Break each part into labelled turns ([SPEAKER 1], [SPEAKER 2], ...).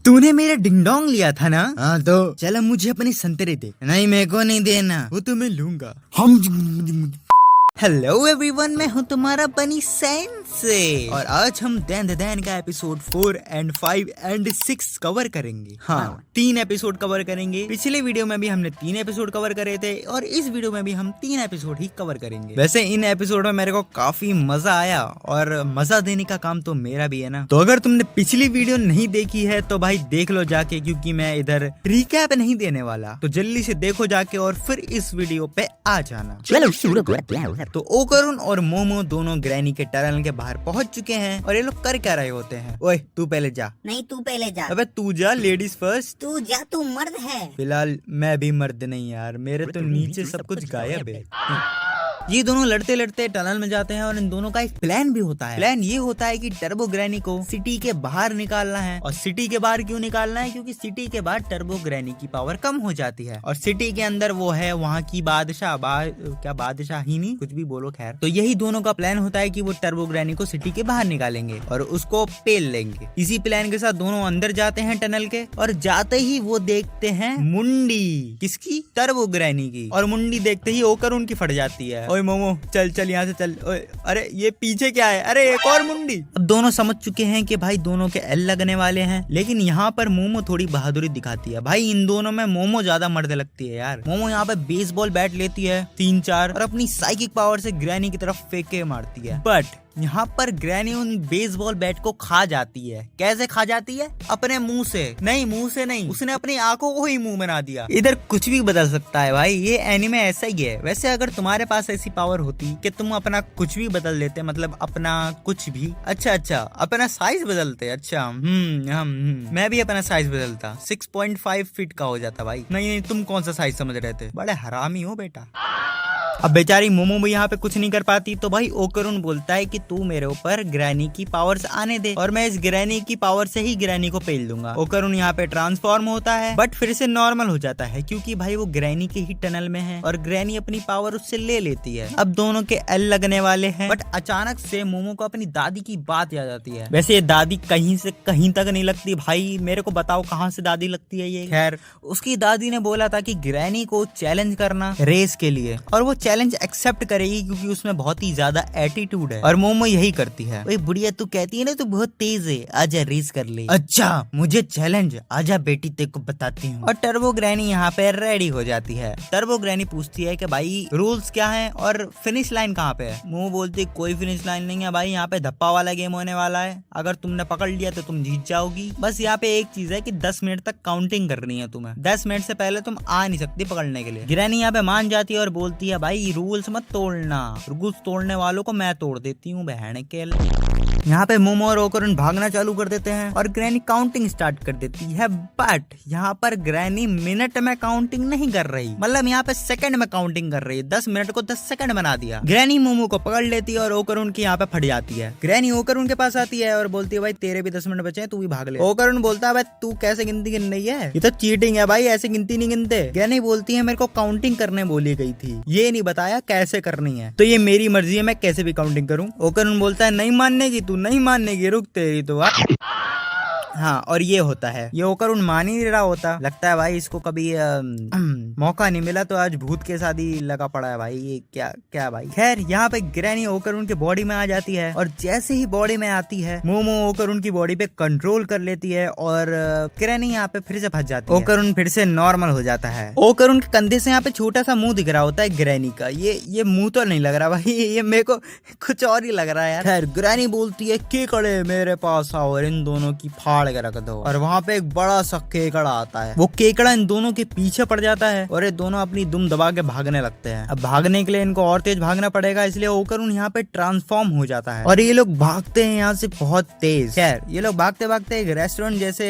[SPEAKER 1] तूने मेरा डिंगडोंग लिया था ना? हाँ तो चलो मुझे अपने संतरे दे। नहीं मेरे को नहीं देना, वो तो मैं लूंगा। हेलो एवरीवन, मैं हूँ तुम्हारा बनी सेंसे और आज हम दैन का एपिसोड 4 एंड 5 एंड 6 कवर करेंगे। हाँ 3 एपिसोड कवर करेंगे। पिछले वीडियो में भी हमने 3 एपिसोड कवर करे थे और इस वीडियो में भी हम 3 एपिसोड ही कवर करेंगे। वैसे इन एपिसोड में मेरे को काफी मजा आया और मजा देने का काम तो मेरा भी है ना। तो अगर तुमने पिछली वीडियो नहीं देखी है तो भाई देख लो जाके, क्योंकि मैं इधर रिकैप नहीं देने वाला। तो जल्दी से देखो जाके और फिर इस वीडियो पे आ जाना। तो ओकरुन और मोमो दोनों ग्रैनी के टनल के बाहर पहुंच चुके हैं और ये लोग कर क्या रहे होते हैं। ओए तू पहले जा।
[SPEAKER 2] नहीं तू पहले जा।
[SPEAKER 1] अबे तू जा, लेडीज फर्स्ट।
[SPEAKER 2] तू जा, तू मर्द है।
[SPEAKER 1] फिलहाल मैं भी मर्द नहीं यार, मेरे तो नीचे सब कुछ गायब है। ये दोनों लड़ते लड़ते टनल में जाते हैं और इन दोनों का एक प्लान भी होता है। प्लान ये होता है कि टर्बो ग्रैनी को सिटी के बाहर निकालना है। और सिटी के बाहर क्यों निकालना है? क्योंकि सिटी के बाहर टर्बो ग्रैनी की पावर कम हो जाती है और सिटी के अंदर वो है वहाँ की बादशाह। क्या बादशाह ही नहीं, कुछ भी बोलो, खैर। तो यही दोनों का प्लान होता है कि वो टर्बो ग्रैनी को सिटी के बाहर निकालेंगे और उसको पेल लेंगे। इसी प्लान के साथ दोनों अंदर जाते हैं टनल के और जाते ही वो देखते हैं मुंडी। किसकी? टर्बो ग्रैनी की। और मुंडी देखते ही ओकर उनकी फट जाती है। ओए मोमो चल चल यहाँ से चल। ओए अरे ये पीछे क्या है? अरे एक और मुंडी। अब दोनों समझ चुके हैं कि भाई दोनों के एल लगने वाले हैं, लेकिन यहाँ पर मोमो थोड़ी बहादुरी दिखाती है। भाई इन दोनों में मोमो ज्यादा मर्द लगती है यार। मोमो यहाँ पे बेसबॉल बैट लेती है 3-4 और अपनी साइकिक पावर से ग्रैनी की तरफ फेंक के मारती है। बट यहाँ पर ग्रैनी उन बेसबॉल बैट को खा जाती है। कैसे खा जाती है? अपने मुंह से। नहीं, मुंह से नहीं, उसने अपनी आंखों को ही मुंह बना दिया। इधर कुछ भी बदल सकता है भाई, ये एनीमे ऐसा ही है। वैसे अगर तुम्हारे पास ऐसी पावर होती कि तुम अपना कुछ भी बदल देते, मतलब अपना कुछ भी, अच्छा अपना साइज बदलते, अच्छा मैं भी अपना साइज बदलता, 6.5 फीट का हो जाता भाई। नहीं तुम कौन सा साइज समझ रहे थे? बड़े हरामी हो बेटा। अब बेचारी मोमो भी यहाँ पे कुछ नहीं कर पाती, तो भाई ओकरुन बोलता है कि तू मेरे ऊपर ग्रैनी की पावर्स आने दे और मैं इस ग्रैनी की पावर से ही ग्रैनी को पेल दूंगा। ओकरुन यहाँ पे ट्रांसफॉर्म होता है बट फिर से नॉर्मल हो जाता है, क्योंकि भाई वो ग्रैनी के ही टनल में है और ग्रैनी अपनी पावर उससे ले लेती है। अब दोनों के एल लगने वाले हैं, बट अचानक से मोमो को अपनी दादी की बात याद आती है। वैसे ये दादी कहीं से कहीं तक नहीं लगती भाई, मेरे को बताओ कहाँ से दादी लगती है ये। खैर उसकी दादी ने बोला था कि ग्रैनी को चैलेंज करना रेस के लिए, और वो चैलेंज एक्सेप्ट करेगी क्योंकि उसमें बहुत ही ज्यादा एटीट्यूड है। और मोमो यही करती है। ओए बुढ़िया तू कहती है ना तू बहुत तेज है, आजा रेस कर ले। अच्छा मुझे चैलेंज, आजा बेटी तेरे को बताती हूँ। और टर्बो ग्रैनी यहाँ पे रेडी हो जाती है। टर्बो ग्रैनी पूछती है कि भाई रूल्स क्या है और फिनिश लाइन कहाँ पे है? मोमो बोलती है कोई फिनिश लाइन नहीं है भाई, यहाँ पे धप्पा वाला गेम होने वाला है। अगर तुमने पकड़ लिया तो तुम जीत जाओगी। बस यहाँ पे एक चीज है कि 10 मिनट तक काउंटिंग करनी है तुम्हें। 10 मिनट से पहले तुम आ नहीं सकती पकड़ने के लिए। ग्रैनी यहाँ पे मान जाती है और बोलती है भाई रूल्स मत तोड़ना, रूल्स तोड़ने वालों को मैं तोड़ देती हूँ बहन के। यहाँ पे मोमो और ओकरुन भागना चालू कर देते हैं और ग्रैनी काउंटिंग स्टार्ट कर देती है। बट यहाँ पर ग्रैनी मिनट में काउंटिंग नहीं कर रही, मतलब यहाँ पे सेकंड में काउंटिंग कर रही है। 10 मिनट को 10 सेकंड बना दिया। ग्रैनी मोमो को पकड़ लेती है और ओकरुन की यहाँ पे फट जाती है। ग्रैनी ओकरुन के पास आती है और बोलती है भाई तेरे भी 10 मिनट बचे हैं, तू भी भाग ले। ओकरुन बोलता है भाई तू कैसे गिनती गिन रही है? ये तो चीटिंग है भाई, ऐसे गिनती नहीं गिनते। ग्रैनी बोलती है मेरे को काउंटिंग करने बोली गई थी, ये नहीं बताया कैसे करनी है, तो ये मेरी मर्जी है, मैं कैसे भी काउंटिंग करूँ। ओकरुन बोलता है नहीं मानने की, तू नहीं मानने की, रुक तेरी तो। हाँ और ये होता है, ये ओकरुन मान ही नहीं रहा होता। लगता है भाई इसको कभी मौका नहीं मिला तो आज भूत के साथ ही लगा पड़ा है भाई। ये क्या भाई। खैर यहाँ पे ग्रैनी ओकरुन के बॉडी में आ जाती है और जैसे ही बॉडी में आती है मोमो ओकरुन की बॉडी पे कंट्रोल कर लेती है और ग्रैनी यहाँ पे फिर से फंस जाती है। ओकरुन फिर से नॉर्मल हो जाता है। ओकरुन के कंधे से यहाँ पे छोटा सा मुंह दिख रहा होता है ग्रैनी का। ये मुंह तो नहीं लग रहा भाई, ये मेरे को कुछ और ही लग रहा है यार। खैर ग्रैनी बोलती है केकड़े मेरे पास आओ और इन दोनों की फाड़ के रख दो। और वहाँ पे एक बड़ा सा केकड़ा आता है। वो केकड़ा इन दोनों के पीछे पड़ जाता है और ये दोनों अपनी दुम दबा के भागने लगते हैं। अब भागने के लिए इनको और तेज भागना पड़ेगा, इसलिए ओकरुन यहाँ पे ट्रांसफॉर्म हो जाता है और ये लोग भागते हैं यहाँ से बहुत तेज। खैर ये लोग भागते भागते एक रेस्टोरेंट जैसे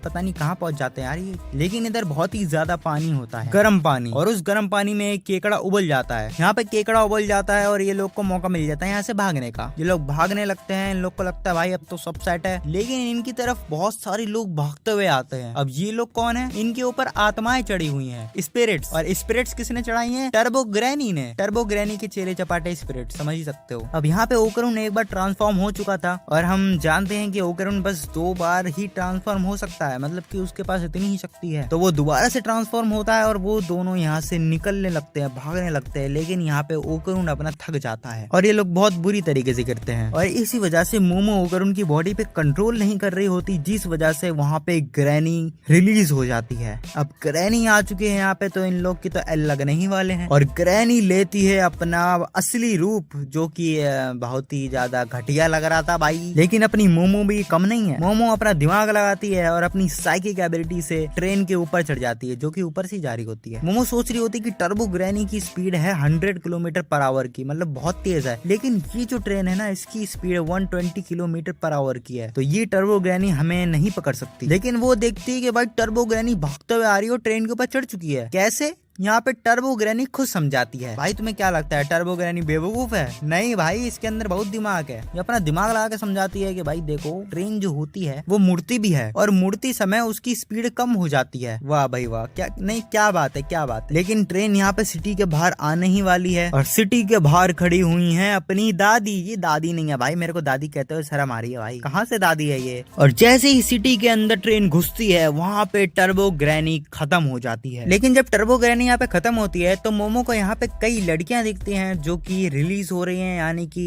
[SPEAKER 1] पता नहीं कहाँ पहुंच जाते हैं यार ये, लेकिन इधर बहुत ही ज्यादा पानी होता है, गर्म पानी, और उस गर्म पानी में एक केकड़ा उबल जाता है। यहाँ पे केकड़ा उबल जाता है और ये लोग को मौका मिल जाता है यहाँ से भागने का। ये लोग भागने लगते हैं, इन लोग को लगता है भाई अब तो सब सेट है, लेकिन इनकी तरफ बहुत सारे लोग भागते हुए आते हैं। अब ये लोग कौन है? इनके ऊपर आत्माएं चढ़ी हुई हैं, स्पिरिट्स। और स्पिरिट्स किसने चढ़ाई हैं? टर्बो ग्रैनी ने। टर्बो ग्रैनी के चेले चपाटे स्पिरिट, समझ ही सकते हो। अब यहाँ पे ओकरून एक बार ट्रांसफॉर्म हो चुका था और हम जानते हैं कि ओकरून बस 2 बार ही ट्रांसफॉर्म हो सकता है, मतलब कि उसके पास इतनी ही शक्ति है। तो वो दोबारा से ट्रांसफॉर्म होता है और वो दोनों यहाँ से निकलने लगते हैं, भागने लगते हैं। लेकिन यहाँ पे ओकरून अपना थक जाता है और ये लोग बहुत बुरी तरीके से गिरते हैं और इसी वजह से मोमो ओकरून की बॉडी पे कंट्रोल नहीं कर रही होती, जिस वजह से वहाँ पे ग्रैनी रिलीज हो जाती है। अब ग्रैनी आ चुके हैं यहाँ पे, तो इन लोग की तो एल लगने ही वाले हैं। और ग्रैनी लेती है अपना असली रूप, जो कि बहुत ही ज्यादा घटिया लग रहा था भाई। लेकिन अपनी मोमो भी कम नहीं है। मोमो अपना दिमाग लगाती है और अपनी साइकिक एबिलिटी से ट्रेन के ऊपर चढ़ जाती है, जो कि ऊपर से जारी होती है। मोमो सोच रही होती है कि टर्बो ग्रैनी की स्पीड है 100 किलोमीटर पर आवर की, मतलब बहुत तेज है। लेकिन ये जो ट्रेन है ना, इसकी स्पीड 120 किलोमीटर पर आवर की है, तो ये टर्बो ग्रैनी हमें नहीं पकड़ सकती। लेकिन वो देखती है कि भाई टर्बो ग्रैनी भागते हुए आ रही है और ट्रेन के ऊपर चढ़ चुकी है। कैसे? यहाँ पे टर्बो ग्रैनी खुद समझाती है। भाई तुम्हें क्या लगता है टर्बो ग्रैनी बेवकूफ है? नहीं भाई, इसके अंदर बहुत दिमाग है। ये अपना दिमाग लगा के समझाती है कि भाई देखो, ट्रेन जो होती है वो मुड़ती भी है और मुड़ती समय उसकी स्पीड कम हो जाती है। वाह भाई वाह, क्या नहीं, क्या बात है, क्या बात है। लेकिन ट्रेन यहाँ पे सिटी के बाहर आने ही वाली है और सिटी के बाहर खड़ी हुई है अपनी दादी। ये दादी नहीं है भाई, मेरे को दादी कहते हुए शर्म आ रही है भाई, कहाँ से दादी है ये। और जैसे ही सिटी के अंदर ट्रेन घुसती है, वहाँ पे टर्बो ग्रैनी खत्म हो जाती है। लेकिन जब टर्बो ग्रैनी यहाँ पे खत्म होती है तो मोमो को यहाँ पे कई लड़कियां दिखती हैं जो कि रिलीज हो रही हैं, यानी कि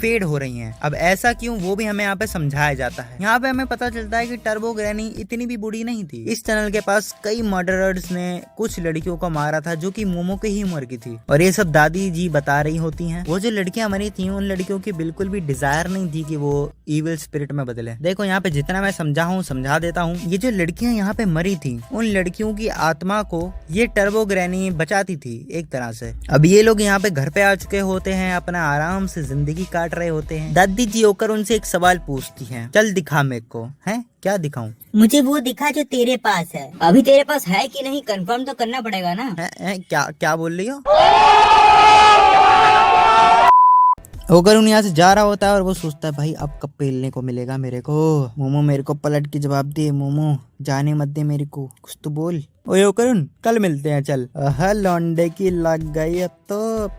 [SPEAKER 1] फेड हो रही हैं। अब ऐसा क्यों, वो भी हमें यहाँ पे समझाया जाता है। यहाँ पे हमें पता चलता है कि टर्बो ग्रैनी इतनी भी बुरी नहीं थी। इस टनल के पास कई मर्डरर्स ने कुछ लड़कियों को मारा था जो कि मोमो की ही उम्र की थी, और ये सब दादी जी बता रही होती हैं। वो जो लड़कियां मरी थी, उन लड़कियों की बिल्कुल भी डिजायर नहीं थी कि वो इविल स्पिरिट में बदले। देखो यहाँ पे जितना मैं समझा देता हूँ। ये जो लड़कियां यहाँ पे मरी थी, उन लड़कियों की आत्मा को ये टर्बो ग्रैनी बचाती थी एक तरह से। अब ये लोग यहाँ पे घर पे आ चुके होते हैं, अपना आराम से जिंदगी काट रहे होते हैं। दादी जी होकर उनसे एक सवाल पूछती हैं, चल दिखा मेरे को। है क्या दिखाऊं?
[SPEAKER 2] मुझे वो दिखा जो तेरे पास है। अभी तेरे पास है कि नहीं कंफर्म तो करना पड़ेगा ना।
[SPEAKER 1] क्या बोल रही हो? ओकरून यहाँ से जा रहा होता है और वो सोचता है भाई अब कब पेलने को मिलेगा मेरे को। मोमो मेरे को पलट के जवाब दे, मोमो जाने मत दे मेरे को, कुछ तो बोल। ओए ओकरून, कल मिलते हैं चल। लौंडे की लग गई, अब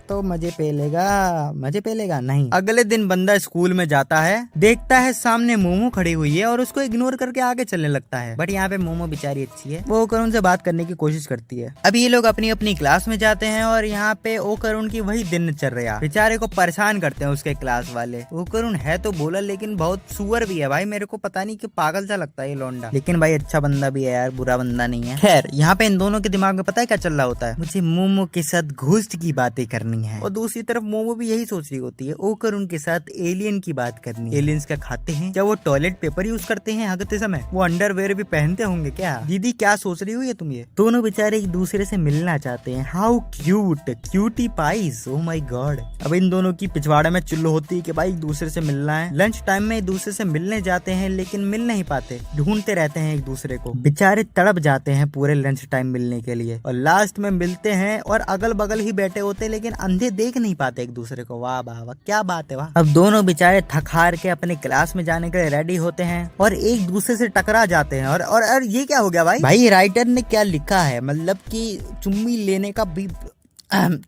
[SPEAKER 1] तो मजे पेलेगा नहीं। अगले दिन बंदा स्कूल में जाता है, देखता है सामने मोमो खड़ी हुई है और उसको इग्नोर करके आगे चलने लगता है। बट यहाँ पे मोमो बेचारी अच्छी है, वो ओकरून से बात करने की कोशिश करती है। अब ये लोग अपनी अपनी क्लास में जाते हैं और यहाँ पे ओकरून की वही दिनचर्या बेचारे को परेशान करते हैं उसके क्लास वाले। ओकरून है तो बोला, लेकिन बहुत सुअर भी है भाई, मेरे को पता नहीं क्यों पागल सा लगता है ये लौंडा। लेकिन भाई अच्छा बंदा भी है यार, बुरा बंदा नहीं है। खैर यहाँ पे इन दोनों के दिमाग में पता है क्या चल रहा होता है? मुझे मोमो के साथ घोस्ट की बातें करनी है, और दूसरी तरफ मोमो भी यही सोच रही होती है ओकरून के साथ एलियन की बात करनी है। एलियंस क्या खाते हैं? क्या वो टॉयलेट पेपर यूज करते हैं हगते समय? वो अंडरवेयर भी पहनते होंगे क्या? दीदी क्या सोच रही हो ये तुम? ये दोनों बेचारे एक दूसरे से मिलना चाहते हैं। How cute, cutie pies, oh my God. अब इन दोनों की पिछवाड़े में चुल्लू होती है कि भाई एक दूसरे से मिलना है। लंच टाइम में एक दूसरे से मिलने जाते हैं, लेकिन मिल नहीं पाते, ढूंढते रहते हैं एक दूसरे को। बेचारे तड़प जाते हैं पूरे लंच टाइम मिलने के लिए, और लास्ट में मिलते हैं और अगल बगल ही बैठे होते हैं, लेकिन अंधे देख नहीं पाते एक दूसरे को। वाह वाह वाह, क्या बात है वाह। अब दोनों बेचारे थक हार के अपने क्लास में जाने के लिए रेडी होते हैं और एक दूसरे से टकरा जाते हैं। और ये क्या हो गया भाई राइटर ने क्या लिखा है, मतलब कि चुम्मी लेने का भी।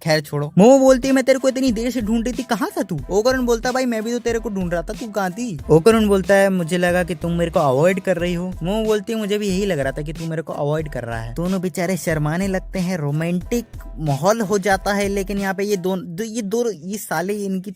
[SPEAKER 1] खैर छोड़ो। मोमो बोलती है मैं तेरे को इतनी देर से ढूंढ रही थी, कहाँ था तू? ओकरून बोलता है भाई मैं भी तो तेरे को ढूंढ रहा था, तू कहाँ थी? ओकरून बोलता है मुझे लगा कि तुम मेरे को अवॉइड कर रही हो। मोमो बोलती है मुझे भी यही लग रहा था कि तू मेरे को अवॉइड कर रहा है। दोनों बेचारे शर्माने लगते हैं, रोमांटिक माहौल हो जाता है। लेकिन यहाँ पे ये साले इनकी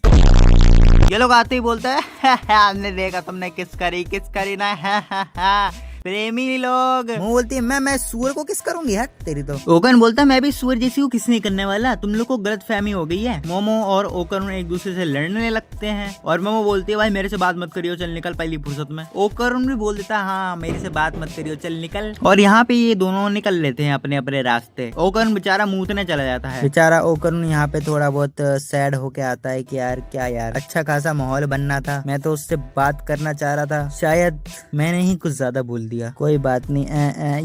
[SPEAKER 1] ये लोग आते ही बोलता है हमने देखा तुमने किस करी ना प्रेमी लोग। वो बोलती है मैं सुअर को किस करूंगी यार तेरी तो। ओकरून बोलता है मैं भी सुअर जैसी हूँ, किस नहीं करने वाला, तुम लोग को गलत फहमी हो गई है। मोमो और ओकरून एक दूसरे से लड़ने लगते हैं और मोमो बोलती है भाई मेरे से बात मत करियो, चल निकल पहली फुर्सत में। ओकरून भी बोल देता है हाँ मेरे से बात मत करियो, चल निकल। और यहाँ पे ये दोनों निकल लेते हैं अपने अपने रास्ते। ओकरून बेचारा मूतने चला जाता है। बेचारा ओकरून यहाँ पे थोड़ा बहुत सैड होके आता है कि यार क्या यार, अच्छा खासा माहौल बनना था, मैं तो उससे बात करना चाह रहा था, शायद मैंने ही कुछ ज्यादा बोल दिया। दिया। कोई बात नहीं।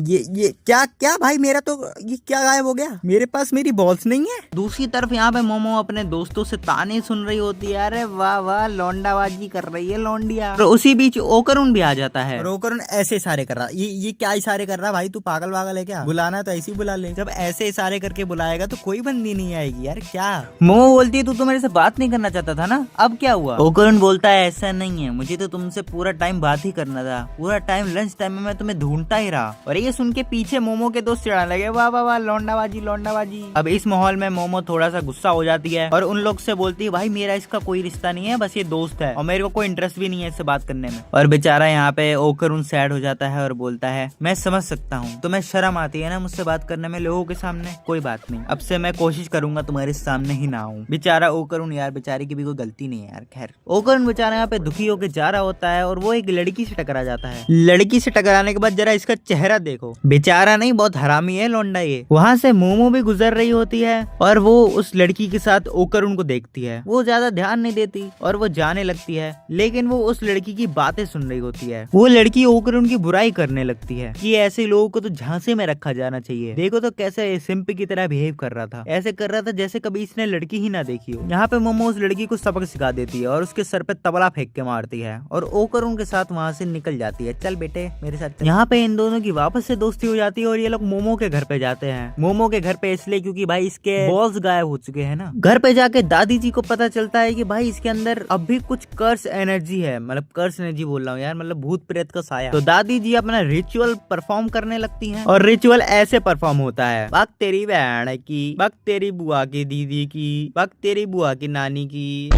[SPEAKER 1] ये क्या भाई, मेरा तो ये क्या गायब हो गया? मेरे पास मेरी बॉल्स नहीं है। दूसरी तरफ यहाँ पे मोमो अपने दोस्तों से ताने सुन रही होती है। अरे वाह वाह, लौंडाबाजी कर रही है लौंडिया। और उसी बीच ओकरुन भी आ जाता है। और ओकरुन ऐसे इशारे कर रहा, ये क्या इशारे कर रहा भाई? तू पागल वागल है क्या? बुलाना तो ऐसे ही बुला ले। जब ऐसे इशारे करके बुलाएगा तो कोई बंदी नहीं आएगी यार। क्या मोमो बोलती है, तू तो मेरे से बात नहीं करना चाहता था ना, अब क्या हुआ? ओकरुन बोलता है, ऐसा नहीं है, मुझे तो तुमसे पूरा टाइम बात ही करना था। पूरा टाइम लंच टाइम में मैं तुम्हें ढूंढता ही रहा। और ये सुन के पीछे मोमो के दोस्त चिढ़ाने लगे, वाह वाह वाह, लौंडाबाजी लौंडाबाजी। अब इस माहौल में मोमो थोड़ा सा गुस्सा हो जाती है और उन लोग से बोलती है, भाई मेरा इसका कोई रिश्ता नहीं है, बस ये दोस्त है और मेरे को कोई इंटरेस्ट भी नहीं है इससे बात करने में। और बेचारा यहाँ पे ओकरुन सैड हो जाता है और बोलता है, मैं समझ सकता हूँ, तुम्हें शर्म आती है ना मुझसे बात करने में लोगों के सामने। कोई बात नहीं, अब से मैं कोशिश करूंगा तुम्हारे सामने ही ना आऊं। बेचारा ओकरुन यार, बेचारे की भी कोई गलती नहीं है यार। खैर ओकरुन बेचारा यहाँ पे दुखी होकर जा रहा होता है और वो एक लड़की से टकरा जाता है। लड़की से टकराने के बाद जरा इसका चेहरा देखो, बेचारा नहीं बहुत हरामी है लौंडा ये। वहाँ से मोमो भी गुजर रही होती है और वो उस लड़की के साथ ओकरुन को देखती है। वो ज्यादा ध्यान नहीं देती और वो जाने लगती है, लेकिन वो उस लड़की की बातें सुन रही होती है। वो लड़की ओकरुन की बुराई करने लगती है कि ऐसे लोगों को तो झांसे में रखा जाना चाहिए। देखो तो कैसे सिंप की तरह बिहेव कर रहा था, ऐसे कर रहा था जैसे कभी इसने लड़की ही ना देखी हो। यहाँ पे मोमो उस लड़की को सबक सिखा देती है और उसके सर पे तबला फेंक के मारती है और ओकरुन के साथ वहाँ से निकल जाती है, चल बेटे मेरे साथ। यहाँ पे इन दोनों की वापस से दोस्ती हो जाती है और ये लोग मोमो के घर पे जाते हैं। मोमो के घर पे इसलिए क्योंकि भाई इसके बॉल्स गायब हो चुके हैं ना। घर पे जाके दादी जी को पता चलता है कि भाई इसके अंदर अब भी कुछ कर्स एनर्जी है, मतलब कर्स एनर्जी बोल रहा हूँ यार, मतलब भूत प्रेत का साया। तो दादी जी अपना रिचुअल परफॉर्म करने लगती हैं और रिचुअल ऐसे परफॉर्म होता है, बक तेरी बहन की, बक तेरी बुआ की दीदी की, बक तेरी बुआ की नानी की।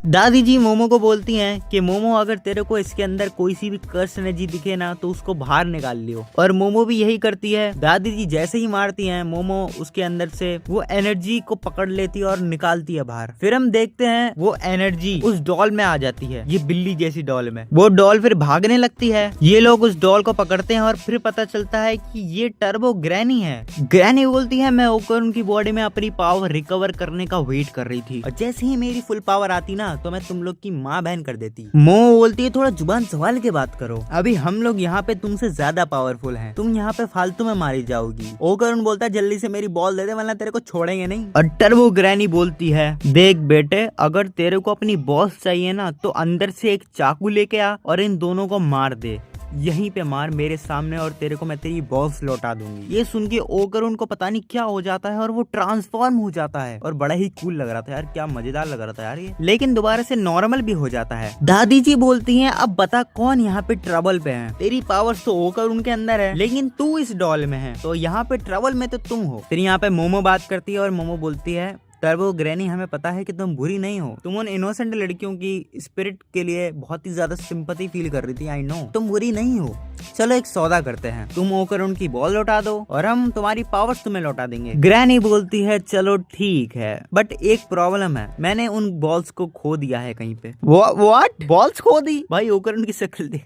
[SPEAKER 1] दादी जी मोमो को बोलती हैं कि मोमो अगर तेरे को इसके अंदर कोई सी भी कर्स एनर्जी दिखे ना तो उसको बाहर निकाल लियो। और मोमो भी यही करती है। दादी जी जैसे ही मारती हैं, मोमो उसके अंदर से वो एनर्जी को पकड़ लेती है और निकालती है बाहर। फिर हम देखते हैं वो एनर्जी उस डॉल में आ जाती है, ये बिल्ली जैसी डॉल में। वो डॉल फिर भागने लगती है। ये लोग उस डॉल को पकड़ते हैं और फिर पता चलता है कि ये टर्बो ग्रैनी है। ग्रैनी बोलती है, मैं ओकरुन की बॉडी में अपनी पावर रिकवर करने का वेट कर रही थी और जैसे ही मेरी फुल पावर आती ना तो मैं तुम लोग की माँ बहन कर देती। मोमो बोलती है, थोड़ा जुबान संभाल के बात करो, अभी हम लोग यहाँ पे तुमसे ज्यादा पावरफुल हैं, तुम यहाँ पे फालतू में मारी जाओगी। ओकरुन बोलता है, जल्दी से मेरी बॉल दे दे वरना तेरे को छोड़ेंगे नहीं। और टर्बो ग्रैनी बोलती है, देख बेटे, अगर तेरे को अपनी बॉस चाहिए ना तो अंदर से एक चाकू लेके आ और इन दोनों को मार दे, यहीं पे मार मेरे सामने और तेरे को मैं तेरी बॉस लौटा दूंगी। ये सुन के ओकरुन को पता नहीं क्या हो जाता है और वो ट्रांसफॉर्म हो जाता है और बड़ा ही कूल लग रहा था यार, क्या मजेदार लग रहा था यार ये। लेकिन दोबारा से नॉर्मल भी हो जाता है। दादी जी बोलती हैं, अब बता कौन यहाँ पे ट्रबल पे है? तेरी पावर्स तो ओकरुन के अंदर है लेकिन तू इस डॉल में है, तो यहाँ पे ट्रबल में तो तुम हो। फिर यहाँ पे मोमो बात करती है और मोमो बोलती है, टर्बो ग्रैनी हमें पता है कि तुम बुरी नहीं हो, तुम उन इनोसेंट लड़कियों की स्पिरिट के लिए बहुत ही ज्यादा सिंपैथी फील कर रही थी, आई नो, तुम बुरी नहीं हो। चलो एक सौदा करते हैं, तुम ओकरुन की बॉल लौटा दो और हम तुम्हारी पावर्स तुम्हें लौटा देंगे। ग्रैनी बोलती है, चलो ठीक है, बट एक प्रॉब्लम है, मैंने उन बॉल्स को खो दिया है कहीं पे। व्हाट? बॉल्स खो दी? भाई ओकरुन की शक्ल देख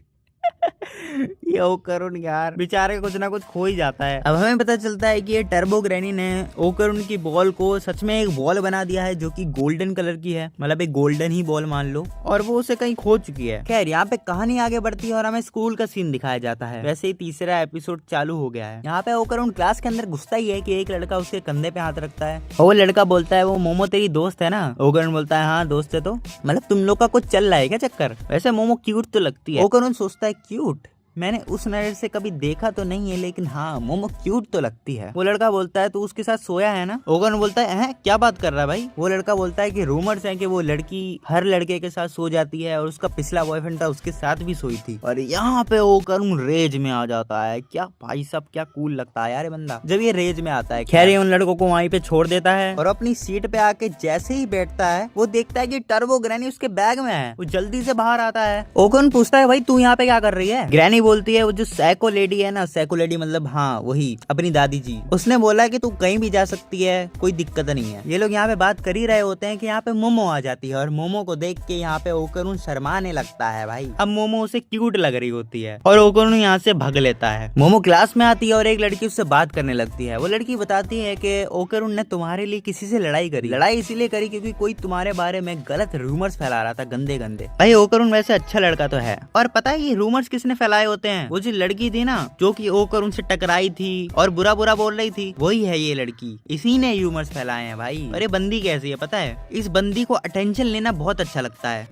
[SPEAKER 1] ये ओकरुन यार बेचारे कुछ ना कुछ खो ही जाता है। अब हमें पता चलता है कि ये टर्बो ग्रैनी ने ओकरुन की बॉल को सच में एक बॉल बना दिया है जो कि गोल्डन कलर की है, मतलब एक गोल्डन ही बॉल मान लो, और वो उसे कहीं खो चुकी है। खैर यहाँ पे कहानी आगे बढ़ती है और हमें स्कूल का सीन दिखाया जाता है। वैसे ही तीसरा एपिसोड चालू हो गया है। यहाँ पे ओकरुन क्लास के अंदर घुसता ही है कि एक लड़का उसके कंधे पे हाथ रखता है और वो लड़का बोलता है, वो मोमो तेरी दोस्त है ना? ओकरुन बोलता है, हाँ दोस्त है। तो मतलब तुम लोग का कुछ चल रहा है क्या चक्कर? वैसे मोमो क्यूट तो लगती है। ओकरुन सोचता है, क्यूट? मैंने उस नजर से कभी देखा तो नहीं है, लेकिन हाँ मोमो क्यूट तो लगती है। वो लड़का बोलता है, तू उसके साथ सोया है ना? ओकरुन बोलता है, क्या बात कर रहा है भाई? वो लड़का बोलता है कि रूमर्स हैं कि वो लड़की हर लड़के के साथ सो जाती है और उसका पिछला बॉयफ्रेंड था उसके साथ भी सोई थी। और यहाँ पे ओकरुन रेज में आ जाता है। क्या भाई सब क्या कूल लगता है यार ये बंदा जब ये रेज में आता है। खैर ये उन लड़कों को वहीं पे छोड़ देता है और अपनी सीट पे आके जैसे ही बैठता है वो देखता है कि टर्बो ग्रैनी उसके बैग में है। वो जल्दी से बाहर आता है। ओकरुन पूछता है, भाई तू यहाँ पे क्या कर रही है? ग्रैनी बोलती है, वो जो सैको लेडी है ना, सैको लेडी मतलब हाँ वही अपनी दादी जी, उसने बोला कि तू कहीं भी जा सकती है, कोई दिक्कत नहीं है। ये लोग यहाँ पे बात कर ही रहे होते हैं कि यहाँ पे मोमो आ जाती है और मोमो को देख के यहाँ पे ओकरुन शर्माने लगता है। भाई अब मोमो उसे क्यूट लग रही होती है और ओकरुन यहाँ से भाग लेता है। मोमो क्लास में आती है और एक लड़की उससे बात करने लगती है। वो लड़की बताती है कि ओकरुन ने तुम्हारे लिए किसी से लड़ाई करी। लड़ाई इसीलिए करी क्योंकि कोई तुम्हारे बारे में गलत रूमर्स फैला रहा था, गंदे गंदे। भाई ओकरुन वैसे अच्छा लड़का तो है और पता है ये रूमर्स किसने फैलाए होते हैं। वो जो लड़की थी ना जो कि ओकर उनसे टकराई थी और बुरा बुरा बोल रही थी, वही है ये लड़की। इसी ने ह्यूमर्स फैलाए हैं भाई। अरे बंदी कैसी है पता है, इस बंदी को अटेंशन लेना बहुत अच्छा लगता है।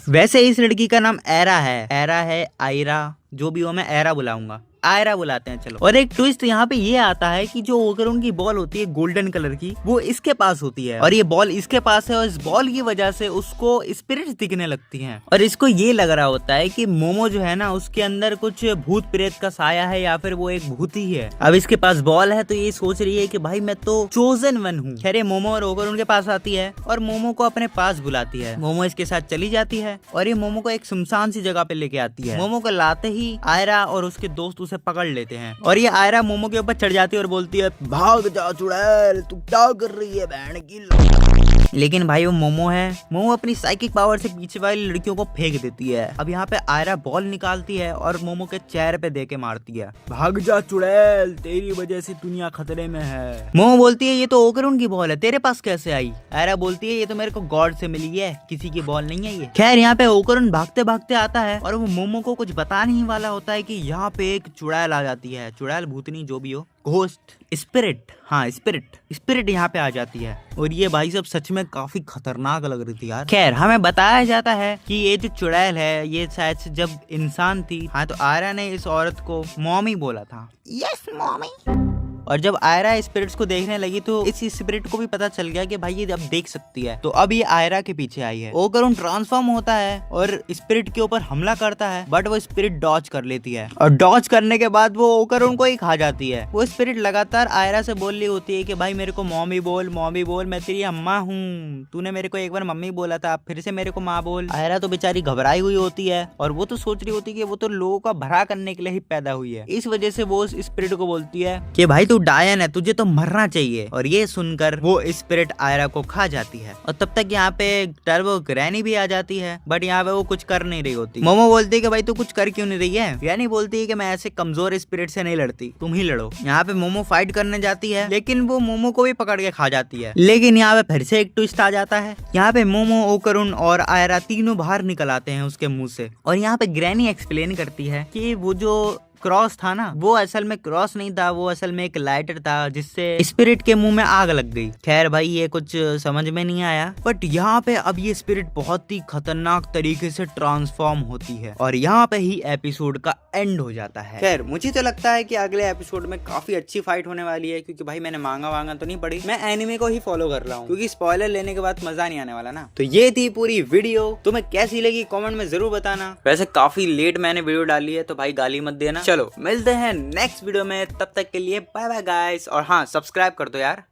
[SPEAKER 1] वैसे इस लड़की का नाम एरा है आयरा, जो भी हो मैं एरा बुलाऊंगा, आयरा बुलाते हैं चलो। और एक ट्विस्ट यहाँ पे ये आता है कि जो ओकरून की बॉल होती है गोल्डन कलर की, वो इसके पास होती है और ये बॉल इसके पास है और इस बॉल की वजह से उसको स्पिरिट्स दिखने लगती हैं। और इसको ये लग रहा होता है कि मोमो जो है ना उसके अंदर कुछ भूत प्रेत का साया है या फिर वो एक भूत ही है। अब इसके पास बॉल है तो ये सोच रही है कि भाई मैं तो चोजन वन हूँ। खैर मोमो और ओकरून के पास आती है और मोमो को अपने पास बुलाती है। मोमो इसके साथ चली जाती है और ये मोमो को एक सुनसान सी जगह पे लेके आती है। मोमो को लाते ही आयरा और उसके दोस्त उसे पकड़ लेते हैं और ये आयरा मोमो के ऊपर चढ़ जाती है और बोलती है भाग जा चुड़ैल, तू क्या कर रही है बहन की। लेकिन भाई वो मोमो है, मोमो अपनी साइकिक पावर से पीछे वाली लड़कियों को फेंक देती है। अब यहाँ पे आयरा बॉल निकालती है और मोमो के चेहरे पे देके मारती है, भाग जा चुड़ैल, तेरी वजह से दुनिया खतरे में है। मोमो बोलती है ये तो ओकरून की बॉल है, तेरे पास कैसे आई। आयरा बोलती है ये तो मेरे को गॉड से मिली है, किसी की बॉल नहीं है ये। खैर यहाँ पे ओकरून भागते भागते आता है और वो मोमो को कुछ बता नहीं वाला होता है कि यहाँ पे एक चुड़ैल आ जाती है। चुड़ैल भूतनी जो भी हो, घोस्ट, स्पिरिट, हाँ स्पिरिट यहाँ पे आ जाती है और ये भाई सब सच में काफी खतरनाक लग रही थी यार। खैर हमें बताया जाता है कि ये जो चुड़ैल है ये शायद से जब इंसान थी। हाँ तो आयरा ने इस औरत को मॉमी बोला था, यस मॉमी। और जब आयरा स्पिरिट्स को देखने लगी तो इस स्पिरिट को भी पता चल गया कि भाई ये अब देख सकती है, तो अब ये आयरा के पीछे आई है। ओकरून ट्रांसफॉर्म होता है और स्पिरिट के ऊपर हमला करता है बट वो स्पिरिट डॉज कर लेती है और डॉज करने के बाद वो ओकरून को ही खा जाती है। वो स्पिरिट लगातार आयरा से बोल रही होती है कि भाई मेरे को मॉमी बोल, मैं तेरी अम्मा हूँ, तूने मेरे को एक बार मम्मी बोला था, फिर से मेरे को माँ बोल। आयरा तो बेचारी घबराई हुई होती है और वो तो सोच रही होती है कि वो तो लोगों का भला करने के लिए ही पैदा हुई है। इस वजह से वो उस स्पिरिट को बोलती है कि भाई तू डायन है, तुझे तो मरना चाहिए। और ये सुनकर वो स्पिरिट आयरा को खा जाती है और तब तक यहाँ पे टर्बो ग्रैनी भी आ जाती है बट यहाँ पे वो कुछ कर नहीं रही होती। मोमो बोलती है कि भाई तू कुछ कर क्यों नहीं रही है। ग्रैनी बोलती है कि मैं ऐसे कमजोर स्पिरिट से नहीं लड़ती, तुम ही लड़ो। यहाँ पे मोमो फाइट करने जाती है लेकिन वो मोमो को भी पकड़ के खा जाती है। लेकिन यहाँ पे फिर से एक ट्विस्ट आ जाता है। यहाँ पे मोमो, ओकरून और आयरा तीनों बाहर निकल आते हैं उसके मुंह से और यहाँ पे ग्रैनी एक्सप्लेन करती है कि वो जो क्रॉस था ना वो असल में क्रॉस नहीं था, वो असल में एक लाइटर था जिससे स्पिरिट के मुंह में आग लग गई। खैर भाई ये कुछ समझ में नहीं आया बट यहाँ पे अब ये स्पिरिट बहुत ही खतरनाक तरीके से ट्रांसफॉर्म होती है और यहाँ पे ही एपिसोड का एंड हो जाता है। खैर मुझे तो लगता है कि अगले एपिसोड में काफी अच्छी फाइट होने वाली है क्योंकि भाई मैंने मांगा वांगा तो नहीं पड़ी, मैं एनिमे को ही फॉलो कर रहा हूँ क्योंकि स्पॉइलर लेने के बाद मजा नहीं आने वाला ना। तो ये थी पूरी वीडियो, तुम्हें कैसी लगी कमेंट में जरूर बताना। वैसे काफी लेट मैंने वीडियो डाली है तो भाई गाली मत देना। चलो मिलते हैं नेक्स्ट वीडियो में, तब तक के लिए बाय बाय गाइस। और हाँ सब्सक्राइब कर दो यार।